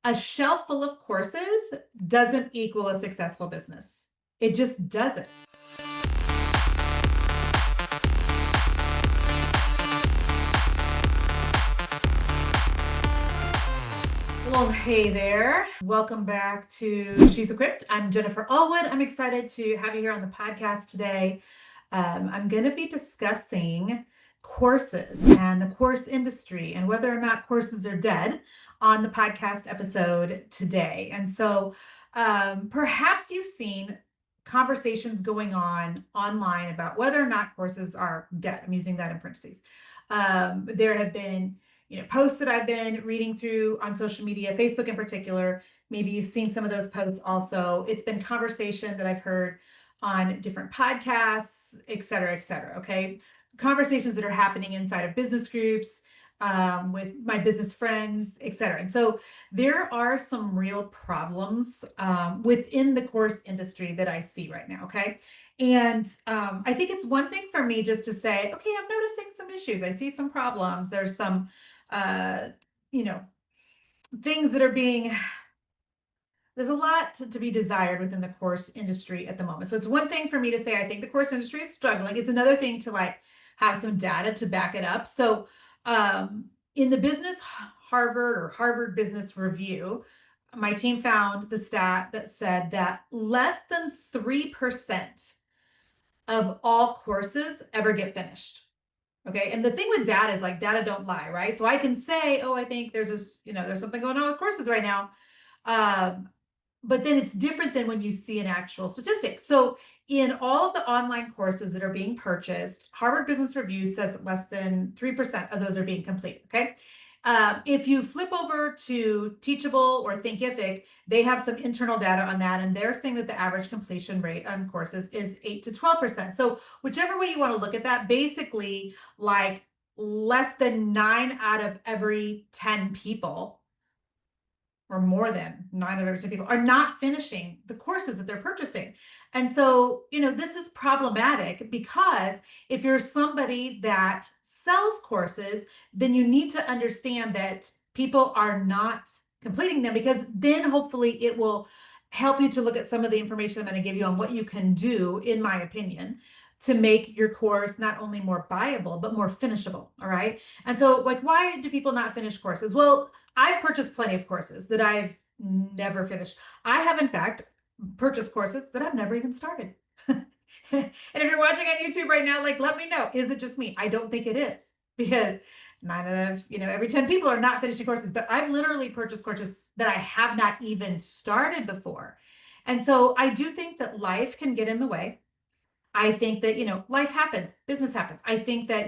A shelf full of courses doesn't equal a successful business. It just doesn't. Well, hey there. Welcome back to She's Equipped. I'm Jennifer Allwood. I'm excited to have you here on the podcast today. I'm going to be discussing courses and the course industry and whether or not courses are dead on the podcast episode today. And so perhaps you've seen conversations going on online about whether or not courses are dead. I'm using that in parentheses. There have been posts that I've been reading through on social media, Facebook in particular. Maybe you've seen some of those posts also. It's been conversation that I've heard on different podcasts, et cetera, et cetera. Okay. Conversations that are happening inside of business groups, with my business friends, et cetera. And so there are some real problems within the course industry that I see right now. Okay. And I think it's one thing for me just to say, okay, I'm noticing some issues. I see some problems. There's some, uh, you know, things that are being there's a lot to be desired within the course industry at the moment. So it's one thing for me to say, I think the course industry is struggling. It's another thing to like have some data to back it up. So in the business Harvard or Harvard Business Review, my team found the stat that said that less than 3% of all courses ever get finished. Okay. And the thing with data is like data don't lie, right? So I can say, oh, I think there's this, there's something going on with courses right now. Um, but then it's different than when you see an actual statistic. So in all of the online courses that are being purchased, Harvard Business Review says that less than 3% of those are being completed. Okay. If you flip over to Teachable or Thinkific, they have some internal data on that, and they're saying that the average completion rate on courses is 8 to 12%. So whichever way you want to look at that, basically like less than 9 out of every 10 people, or more than 9 of every 10 people, are not finishing the courses that they're purchasing. And so, this is problematic because if you're somebody that sells courses, then you need to understand that people are not completing them, because then hopefully it will help you to look at some of the information I'm going to give you on what you can do, in my opinion, to make your course not only more buyable, but more finishable. All right. And so, like, why do people not finish courses? Well, I've purchased plenty of courses that I've never finished. I have, in fact, purchased courses that I've never even started. And if you're watching on YouTube right now, like, let me know. Is it just me? I don't think it is, because 9 out of every 10 people are not finishing courses. But I've literally purchased courses that I have not even started before. And so I do think that life can get in the way. I think that, life happens, business happens. I think that,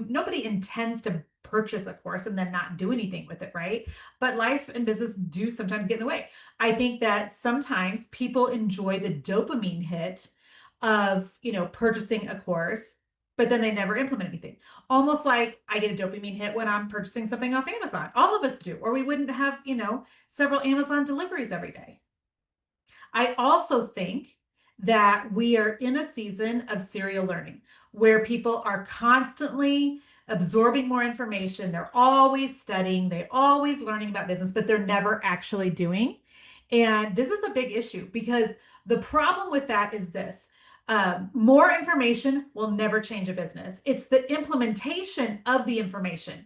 nobody intends to purchase a course and then not do anything with it, right? But life and business do sometimes get in the way. I think that sometimes people enjoy the dopamine hit of, purchasing a course, but then they never implement anything. Almost like I get a dopamine hit when I'm purchasing something off Amazon. All of us do, or we wouldn't have, several Amazon deliveries every day. I also think that we are in a season of serial learning where people are constantly absorbing more information. They're always studying, they're always learning about business, but they're never actually doing. And this is a big issue, because the problem with that is this: more information will never change a business. It's the implementation of the information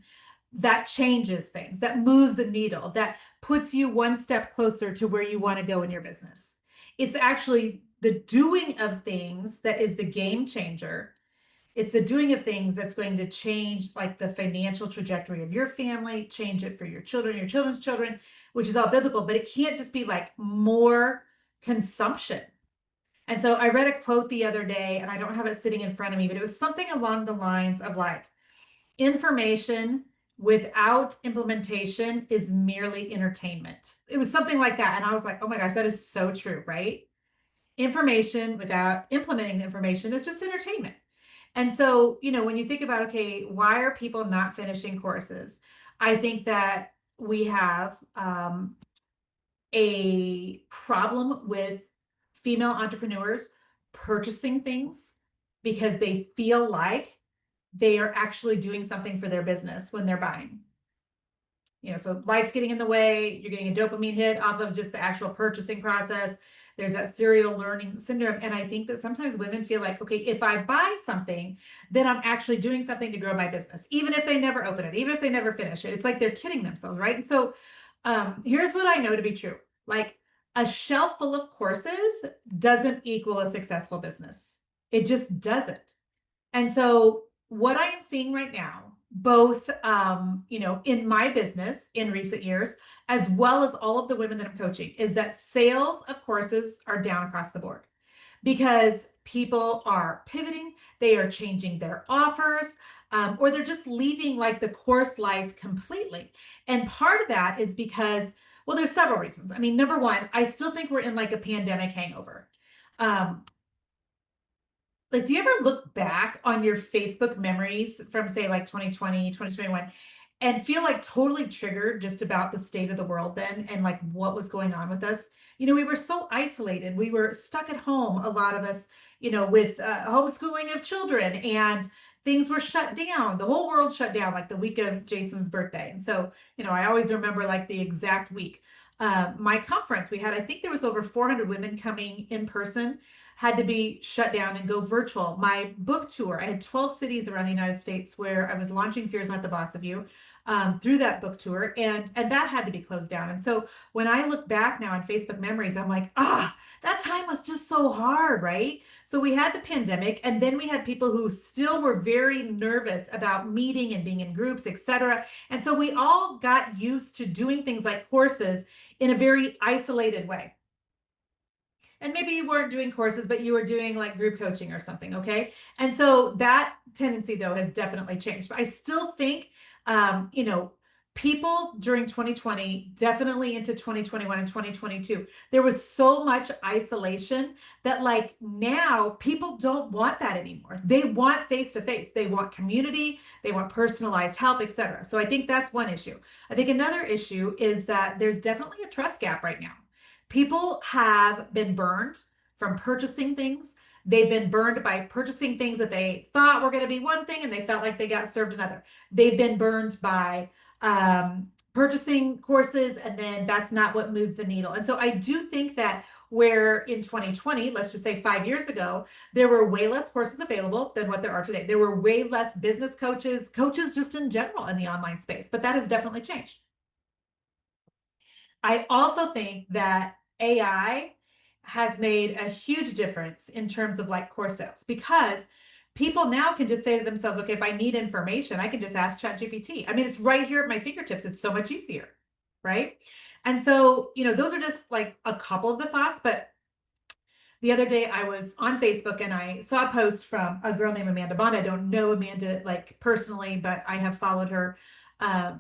that changes things, that moves the needle, that puts you one step closer to where you want to go in your business. It's actually the doing of things that is the game changer. It's the doing of things that's going to change, like, the financial trajectory of your family, change it for your children, your children's children, which is all biblical, but it can't just be like more consumption. And so I read a quote the other day, and I don't have it sitting in front of me, but it was something along the lines of like, information without implementation is merely entertainment. It was something like that. And I was like, oh my gosh, that is so true, right? Information without implementing the information is just entertainment. And so, when you think about, okay, why are people not finishing courses? I think that we have a problem with female entrepreneurs purchasing things because they feel like they are actually doing something for their business when they're buying. So life's getting in the way. You're getting a dopamine hit off of just the actual purchasing process. There's that serial learning syndrome. And I think that sometimes women feel like, okay, if I buy something, then I'm actually doing something to grow my business, even if they never open it, even if they never finish it. It's like they're kidding themselves, right? And so here's what I know to be true. Like a shelf full of courses doesn't equal a successful business. It just doesn't. And so what I am seeing right now, both in my business in recent years, as well as all of the women that I'm coaching, is that sales of courses are down across the board because people are pivoting, they are changing their offers, or they're just leaving like the course life completely. And part of that is because, well, there's several reasons. I mean, number one, I still think we're in like a pandemic hangover. Um, like, do you ever look back on your Facebook memories from say like 2020, 2021, and feel like totally triggered just about the state of the world then and like what was going on with us? We were so isolated. We were stuck at home, a lot of us, with homeschooling of children, and things were shut down. The whole world shut down like the week of Jason's birthday. And so, I always remember like the exact week. My conference, we had, I think there was over 400 women coming in person, had to be shut down and go virtual. My book tour, I had 12 cities around the United States where I was launching Fear's Not the Boss of You through that book tour, and that had to be closed down. And so when I look back now on Facebook memories, I'm like, that time was just so hard, right? So we had the pandemic, and then we had people who still were very nervous about meeting and being in groups, etc. And so we all got used to doing things like courses in a very isolated way. And maybe you weren't doing courses, but you were doing like group coaching or something. Okay. And so that tendency though has definitely changed. But I still think, um, you know, people during 2020, definitely into 2021 and 2022, there was so much isolation that like now people don't want that anymore. They want face to face. They want community. They want personalized help, etc. So I think that's one issue. I think another issue is that there's definitely a trust gap right now. People have been burned from purchasing things. They've been burned by purchasing things that they thought were going to be one thing and they felt like they got served another. They've been burned by purchasing courses, and then that's not what moved the needle. And so I do think that where in 2020, let's just say 5 years ago, there were way less courses available than what there are today. There were way less business coaches, coaches just in general in the online space, but that has definitely changed. I also think that AI has made a huge difference in terms of like course sales, because people now can just say to themselves, okay, if I need information, I can just ask ChatGPT. I mean, it's right here at my fingertips. It's so much easier, right? And so, those are just like a couple of the thoughts, but the other day I was on Facebook and I saw a post from a girl named Amanda Bond. I don't know Amanda like personally, but I have followed her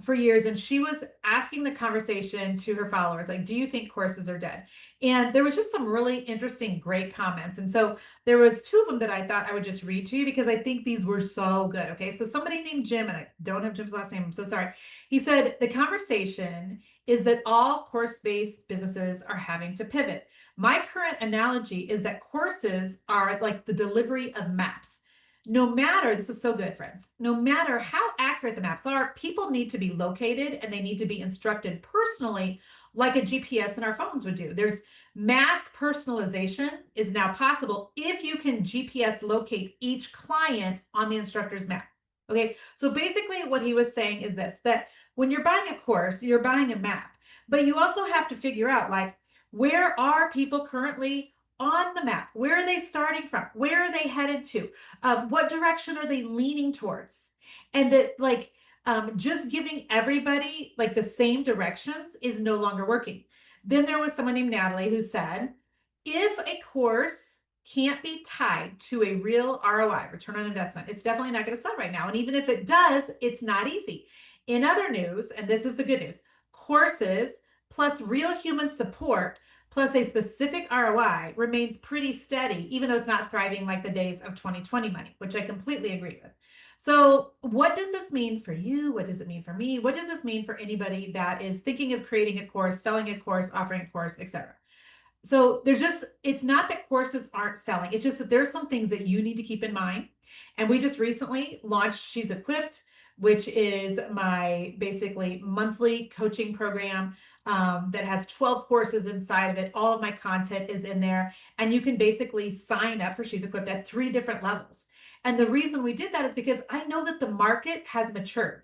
for years. And she was asking the conversation to her followers, like, do you think courses are dead? And there was just some really interesting, great comments. And so there was two of them that I thought I would just read to you because I think these were so good. Okay. So somebody named Jim, and I don't have Jim's last name, I'm so sorry. He said, the conversation is that all course-based businesses are having to pivot. My current analogy is that courses are like the delivery of maps. No matter, this is so good, friends, no matter how accurate the maps are, people need to be located and they need to be instructed personally, like a GPS in our phones would do. There's mass personalization is now possible if you can GPS locate each client on the instructor's map. Okay, so basically what he was saying is this, that when you're buying a course, you're buying a map, but you also have to figure out like, where are people currently on the map? Where are they starting from? Where are they headed to? What direction are they leaning towards? And that like just giving everybody like the same directions is no longer working. Then there was someone named Natalie who said, if a course can't be tied to a real ROI, return on investment, it's definitely not going to sell right now. And even if it does, it's not easy. In other news, and this is the good news, courses plus real human support plus a specific ROI remains pretty steady, even though it's not thriving like the days of 2020 money, which I completely agree with. So what does this mean for you? What does it mean for me? What does this mean for anybody that is thinking of creating a course, selling a course, offering a course, etc.? So it's not that courses aren't selling. It's just that there's some things that you need to keep in mind. And we just recently launched She's Equipped. which is my basically monthly coaching program that has 12 courses inside of it. All of my content is in there. And you can basically sign up for She's Equipped at 3 different levels. And the reason we did that is because I know that the market has matured.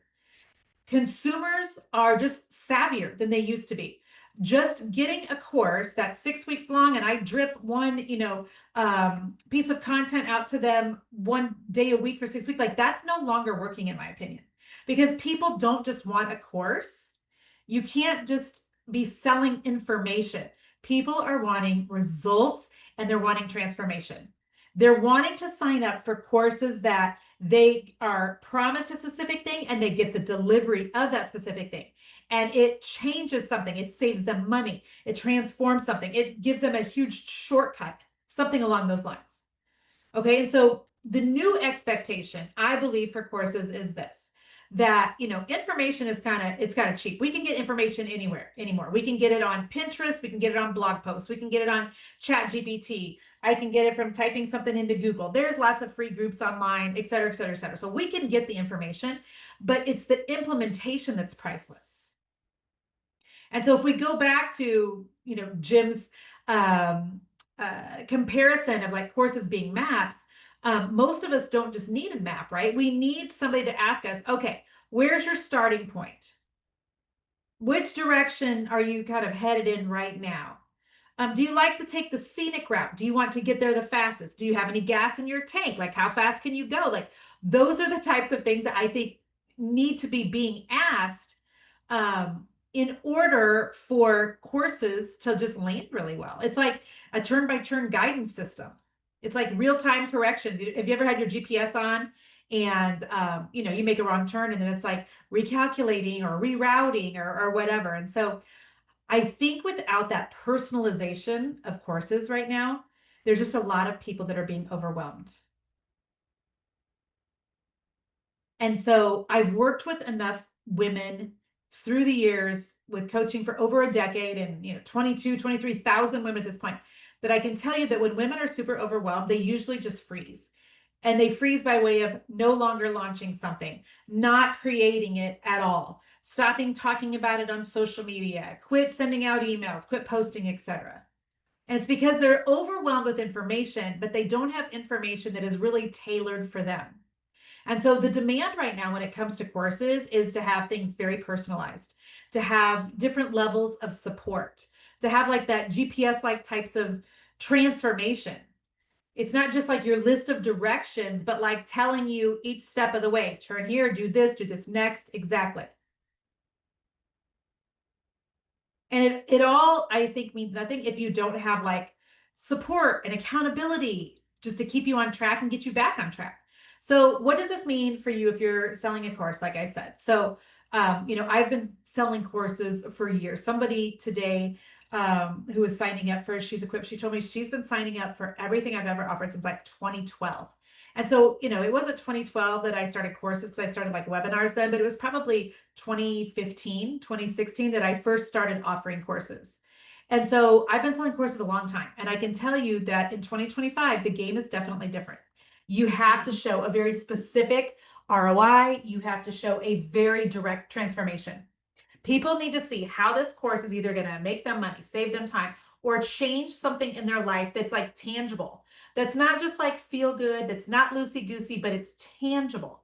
Consumers are just savvier than they used to be. Just getting a course that's 6 weeks long and I drip one, piece of content out to them 1 day a week for 6 weeks, like that's no longer working in my opinion. Because people don't just want a course. You can't just be selling information. People are wanting results and they're wanting transformation. They're wanting to sign up for courses that they are promised a specific thing and they get the delivery of that specific thing. And it changes something. It saves them money. It transforms something. It gives them a huge shortcut, something along those lines. Okay. And so the new expectation, I believe, for courses is this, that, information is it's kind of cheap. We can get information anywhere anymore. We can get it on Pinterest. We can get it on blog posts. We can get it on Chat GPT. I can get it from typing something into Google. There's lots of free groups online, et cetera, et cetera, et cetera. So we can get the information, but it's the implementation that's priceless. And so if we go back to, Jim's comparison of like courses being maps, most of us don't just need a map, right? We need somebody to ask us, okay, where's your starting point? Which direction are you kind of headed in right now? Do you like to take the scenic route? Do you want to get there the fastest? Do you have any gas in your tank? Like, how fast can you go? Like, those are the types of things that I think need to be being asked in order for courses to just land really well. It's like a turn-by-turn guidance system. It's like real-time corrections. Have you ever had your GPS on and you make a wrong turn and then it's like recalculating or rerouting or whatever? And so I think without that personalization of courses right now, there's just a lot of people that are being overwhelmed. And so I've worked with enough women through the years with coaching for over a decade and 23,000 women at this point, that I can tell you that when women are super overwhelmed, they usually just freeze. And they freeze by way of no longer launching something, not creating it at all, stopping talking about it on social media, quit sending out emails, quit posting, etc. And it's because they're overwhelmed with information, but they don't have information that is really tailored for them. And so the demand right now when it comes to courses is to have things very personalized, to have different levels of support, to have like that GPS like types of transformation. It's not just like your list of directions, but like telling you each step of the way, turn here, do this next. Exactly. And it all, I think, means nothing if you don't have like support and accountability just to keep you on track and get you back on track. So what does this mean for you if you're selling a course, like I said? So, I've been selling courses for years. Somebody today who was signing up for She's Equipped, she told me she's been signing up for everything I've ever offered since like 2012. And so, it wasn't 2012 that I started courses because I started like webinars then, but it was probably 2015, 2016 that I first started offering courses. And so I've been selling courses a long time. And I can tell you that in 2025, the game is definitely different. You have to show a very specific ROI. You have to show a very direct transformation. People need to see how this course is either going to make them money, save them time, or change something in their life that's like tangible. That's not just like feel good, that's not loosey goosey, but it's tangible.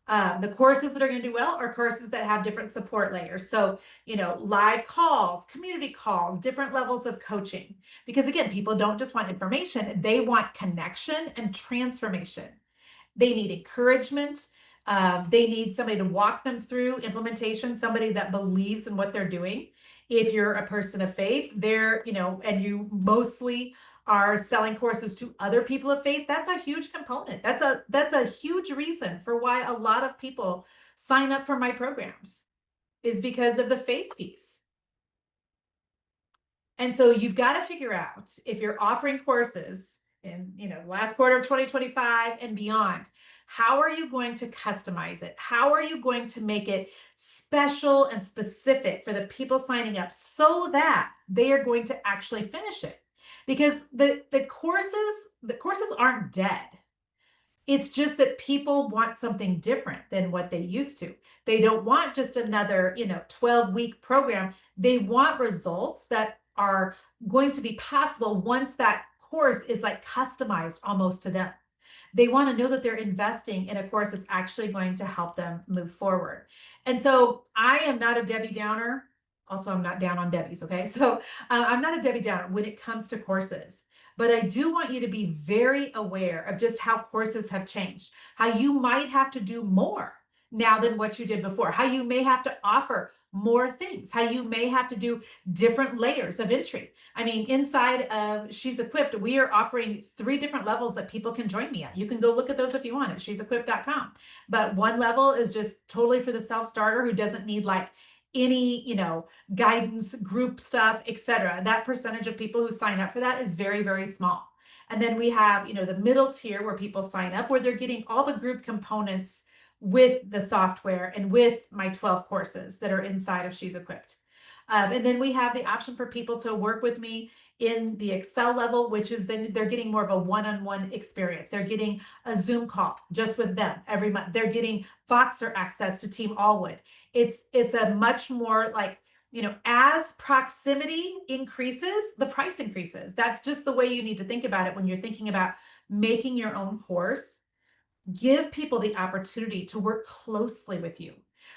The courses that are going to do well are courses that have different support layers. So, live calls, community calls, different levels of coaching. Because again, people don't just want information, they want connection and transformation. They need encouragement. They need somebody to walk them through implementation, somebody that believes in what they're doing. If you're a person of faith, and you mostly are selling courses to other people of faith, that's a huge component. That's a huge reason for why a lot of people sign up for my programs, is because of the faith piece. And so you've got to figure out, if you're offering courses in, the last quarter of 2025 and beyond, how are you going to customize it? How are you going to make it special and specific for the people signing up so that they are going to actually finish it? Because the courses aren't dead. It's just that people want something different than what they used to. They don't want just another, 12-week program. They want results that are going to be possible once that course is like customized almost to them. They want to know that they're investing in a course that's actually going to help them move forward. And so I am not a Debbie Downer. Also, I'm not down on Debbie's. Okay. So I'm not a Debbie Downer when it comes to courses, but I do want you to be very aware of just how courses have changed, how you might have to do more now than what you did before, how you may have to offer more things, how you may have to do different layers of entry. I mean, inside of She's Equipped, we are offering 3 different levels that people can join me at. You can go look at those if you want at she'sequipped.com. But one level is just totally for the self-starter who doesn't need like any, guidance, group stuff, etc. That percentage of people who sign up for that is very, very small. And then we have, the middle tier where people sign up, where they're getting all the group components with the software and with my 12 courses that are inside of She's Equipped. And then we have the option for people to work with me in the Excel level, which is then they're getting more of a one-on-one experience. They're getting a Zoom call just with them every month. They're getting Voxer access to Team Allwood. It's a much more like, as proximity increases, the price increases. That's just the way you need to think about it when you're thinking about making your own course. Give people the opportunity to work closely with you.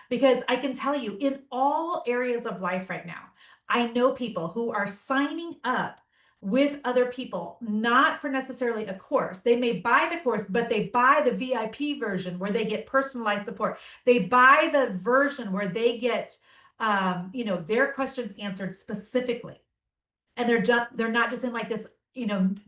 Because I can tell you, in all areas of life right now, I know people who are signing up with other people, not for necessarily a course. They may buy the course, but they buy the VIP version where they get personalized support. They buy the version where they get, their questions answered specifically. And they're not just in like this,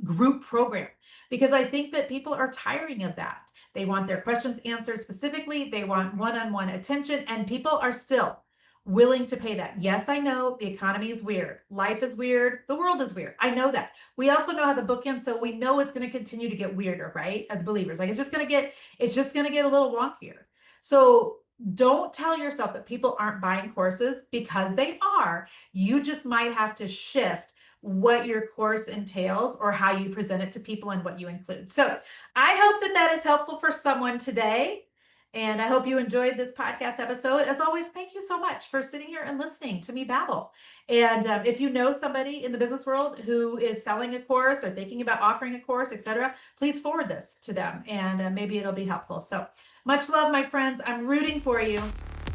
group program, because I think that people are tiring of that. They want their questions answered specifically. They want one-on-one attention, and people are still willing to pay that. Yes, I know the economy is weird. Life is weird. The world is weird. I know that. We also know how the book ends, so we know it's going to continue to get weirder, right? As believers, like it's just going to get a little wonkier. So don't tell yourself that people aren't buying courses, because they are. You just might have to shift what your course entails or how you present it to people and what you include. So I hope that that is helpful for someone today. And I hope you enjoyed this podcast episode. As always, thank you so much for sitting here and listening to me babble. And if you know somebody in the business world who is selling a course or thinking about offering a course, etc., please forward this to them, and maybe it'll be helpful. So much love, my friends. I'm rooting for you.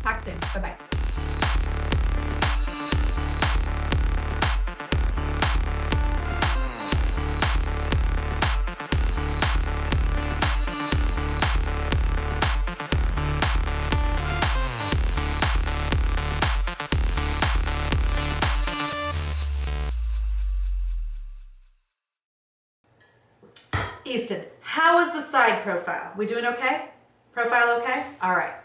Talk soon. Bye-bye. Easton, how is the side profile? We doing okay? Profile okay? All right.